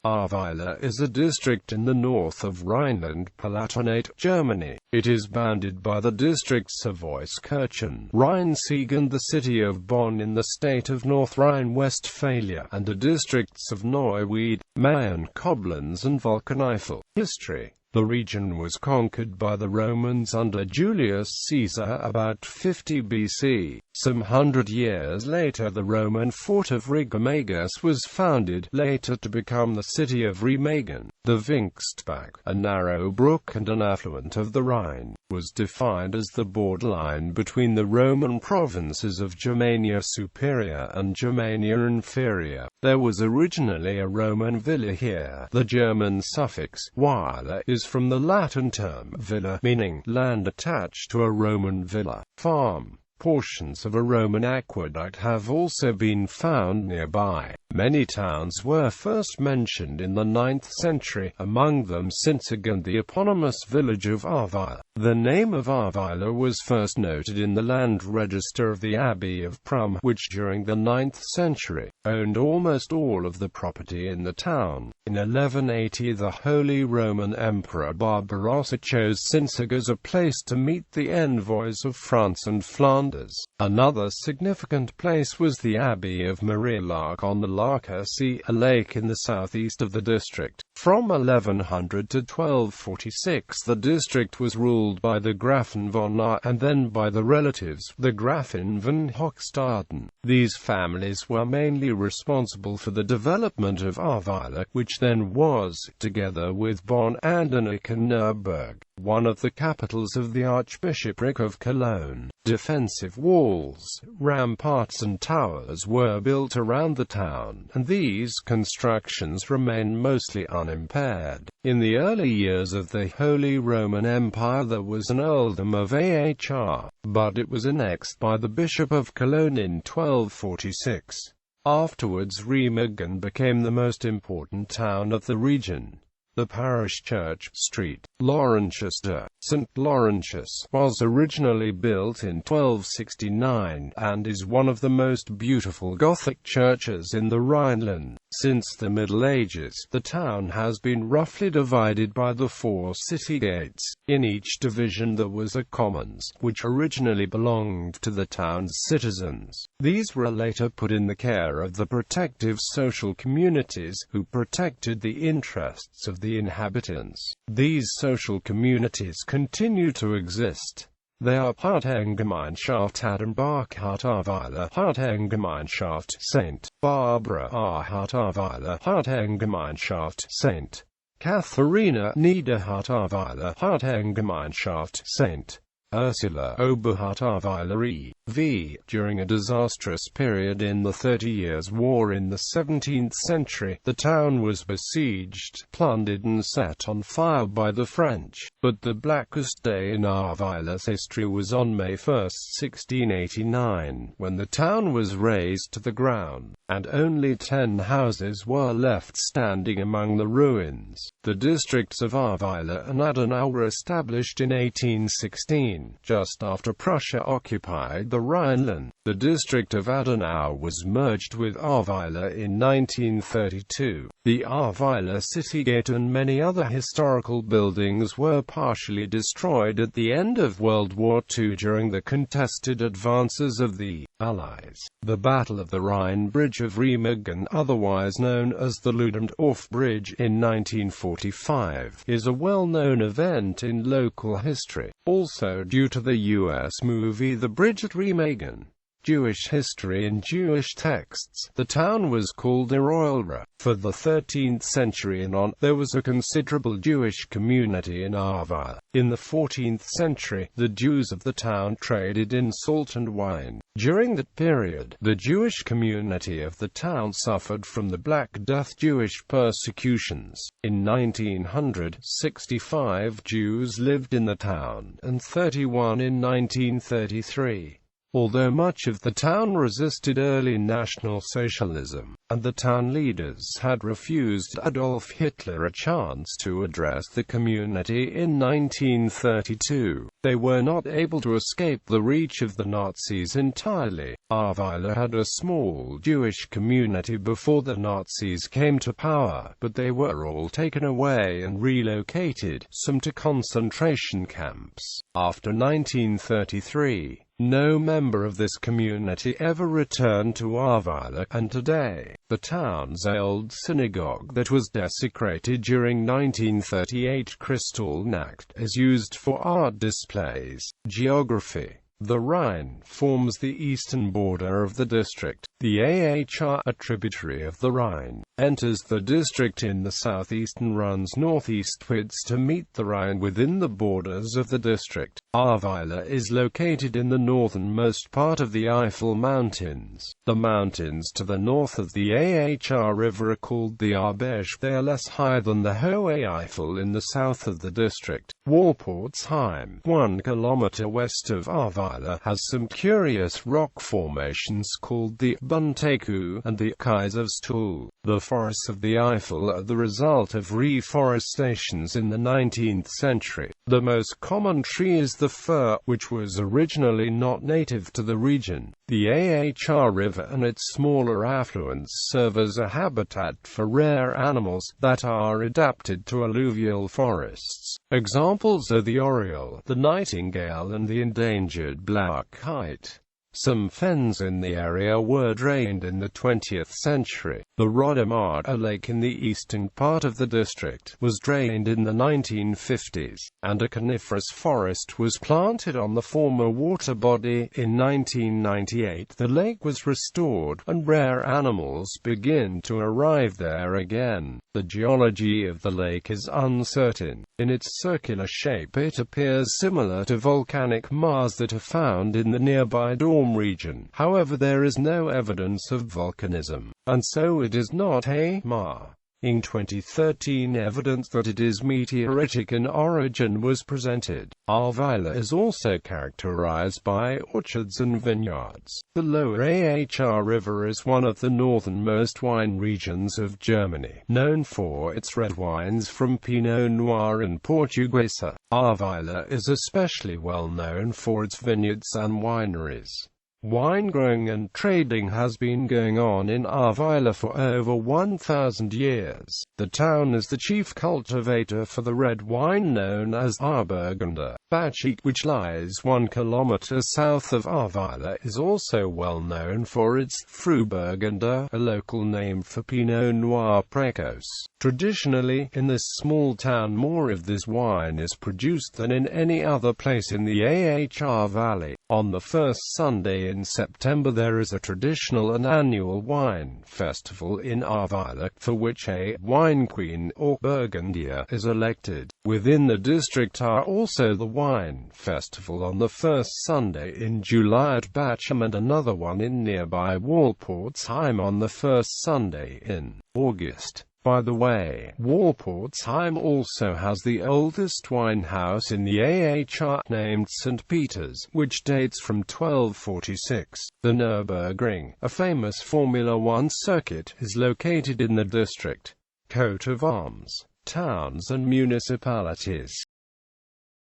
Ahrweiler is a district in the north of Rhineland-Palatinate, Germany. It is bounded by the districts of Euskirchen, Rhein-Sieg and the city of Bonn in the state of North Rhine-Westphalia, and the districts of Neuwied, Mayen-Koblenz and Vulkaneifel. History. The region was conquered by the Romans under Julius Caesar about 50 BC. Some 100 years later the Roman fort of Rhein-Sieg was founded, later to become the city of Remagen. The Vinkstbach, a narrow brook and an affluent of the Rhine, was defined as the borderline between the Roman provinces of Germania Superior and Germania Inferior. There was originally a Roman villa here. The German suffix -weiler is from the Latin term villa, meaning land attached to a Roman villa, farm. Portions of a Roman aqueduct have also been found nearby. Many towns were first mentioned in the 9th century, among them Rhein-Sieg and the eponymous village of Ahrweiler. The name of Ahrweiler was first noted in the land register of the Abbey of Prum, which during the 9th century owned almost all of the property in the town. In 1180 the Holy Roman Emperor Barbarossa chose Rhein-Sieg as a place to meet the envoys of France and Flanders. Another significant place was the Abbey of Maria-Laach on the Lacher Sea, a lake in the southeast of the district. From 1100 to 1246 the district was ruled by the Grafen von Ahr and then by the relatives, the Grafen von Hochstaden. These families were mainly responsible for the development of Ahrweiler, which then was, together with Bonn, Andernach and Nuremberg, one of the capitals of the Archbishopric of Cologne. Defensive walls, ramparts and towers were built around the town, and these constructions remain mostly unimpaired. In the early years of the Holy Roman Empire there was an earldom of Ahr, but it was annexed by the Bishop of Cologne in 1246. Afterwards Remagen became the most important town of the region. The parish church, St. Laurentius, St. Laurentius, was originally built in 1269, and is one of the most beautiful Gothic churches in the Rhineland. Since the Middle Ages, the town has been roughly divided by the 4 city gates. In each division there was a commons, which originally belonged to the town's citizens. These were later put in the care of the protective social communities, who protected the interests of the inhabitants. These social communities continue to exist. They are Hartengemeinschaft Adenbach Ahrweiler, Hartengemeinschaft St. Barbara Ahrweiler, Hartengemeinschaft St. Katharina Niederhardt-Ahrweiler, Hartengemeinschaft St. Ursula Oberhardt-Ahrweiler e.V. During a disastrous period in the 30 Years' War in the 17th century, the town was besieged, plundered and set on fire by the French. But the blackest day in Ahrweiler's history was on May 1, 1689, when the town was razed to the ground, and only 10 houses were left standing among the ruins. The districts of Ahrweiler and Adenau were established in 1816, just after Prussia occupied the Rhineland. The district of Adenau was merged with Ahrweiler in 1932. The Ahrweiler city gate and many other historical buildings were partially destroyed at the end of World War II during the contested advances of the Allies. The Battle of the Rhine Bridge of Remagen, otherwise known as the Ludendorff Bridge, in 1945, is a well-known event in local history, also due to the U.S. movie The Bridge at Remagen. Jewish history. In Jewish texts, the town was called Ahrweiler. For the 13th century and on, there was a considerable Jewish community in Ahrweiler. In the 14th century, the Jews of the town traded in salt and wine. During that period, the Jewish community of the town suffered from the Black Death Jewish persecutions. In 1900, 65 Jews lived in the town, and 31 in 1933. Although much of the town resisted early National Socialism, and the town leaders had refused Adolf Hitler a chance to address the community in 1932, they were not able to escape the reach of the Nazis entirely. Ahrweiler had a small Jewish community before the Nazis came to power, but they were all taken away and relocated, some to concentration camps. After 1933, no member of this community ever returned to Ahrweiler, and today, the town's old synagogue that was desecrated during 1938 Kristallnacht is used for art displays. Geography. The Rhine forms the eastern border of the district. The Ahr, a tributary of the Rhine, enters the district in the southeast and runs northeastwards to meet the Rhine within the borders of the district. Ahrweiler is located in the northernmost part of the Eifel Mountains. The mountains to the north of the Ahr River are called the Ahrberge. They are less high than the Hohe Eifel in the south of the district. Walporzheim, 1 kilometer west of Ahrweiler, has some curious rock formations called the Bunteku and the Kaiserstuhl. The forests of the Eifel are the result of reforestations in the 19th century. The most common tree is the fir, which was originally not native to the region. The Ahr River and its smaller affluents serve as a habitat for rare animals that are adapted to alluvial forests. Examples are the oriole, the nightingale and the endangered black-kite. Some fens in the area were drained in the 20th century. The Rodemar, a lake in the eastern part of the district, was drained in the 1950s, and a coniferous forest was planted on the former water body. In 1998, the lake was restored, and rare animals begin to arrive there again. The geology of the lake is uncertain. In its circular shape, it appears similar to volcanic maars that are found in the nearby Dorm region. However, there is no evidence of volcanism, and so it is not a maar. In 2013, evidence that it is meteoritic in origin was presented. Ahrweiler is also characterized by orchards and vineyards. The lower Ahr River is one of the northernmost wine regions of Germany, known for its red wines from Pinot Noir and Portuguesa. Ahrweiler is especially well known for its vineyards and wineries. Wine growing and trading has been going on in Ahrweiler for over 1,000 years. The town is the chief cultivator for the red wine known as Ahrburgunder. Bacchic, which lies 1 kilometer south of Ahrweiler, is also well known for its Frühburgunder, a local name for Pinot Noir Précoce. Traditionally, in this small town more of this wine is produced than in any other place in the Ahr Valley. On the first Sunday in September there is a traditional and annual wine festival in Ahrweiler, for which a wine queen or Burgundier is elected. Within the district are also the wine festival on the first Sunday in July at Bachem and another one in nearby Walporzheim on the first Sunday in August. By the way, Walporzheim also has the oldest wine house in the Ahr, named St. Peter's, which dates from 1246. The Nürburgring, a famous Formula One circuit, is located in the district. Coat of arms, towns and municipalities.